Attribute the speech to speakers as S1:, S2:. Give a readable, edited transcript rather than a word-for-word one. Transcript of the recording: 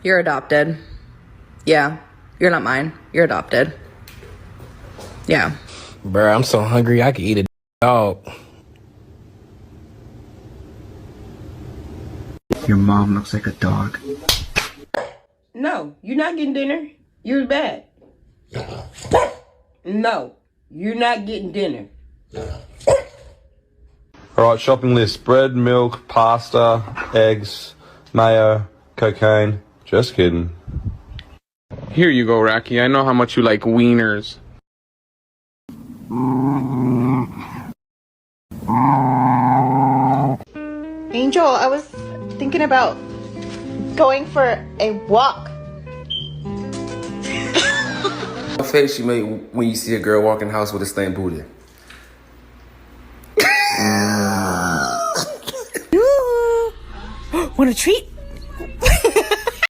S1: You're adopted. Yeah, you're not mine. You're adopted. Yeah.
S2: Bruh, I'm so hungry I could eat a dog.
S3: Your mom looks like a dog.
S4: No, you're not getting dinner. You're bad. No, you're not getting dinner.
S5: Alright, shopping list. Bread, milk, pasta, eggs, mayo, cocaine. Just kidding.
S6: Here you go, Rocky. I know how much you like wieners.
S7: Angel, I was thinking about going for a walk.
S8: What face you make when you see a girl walk in the house with a stained booty?
S9: Want a treat?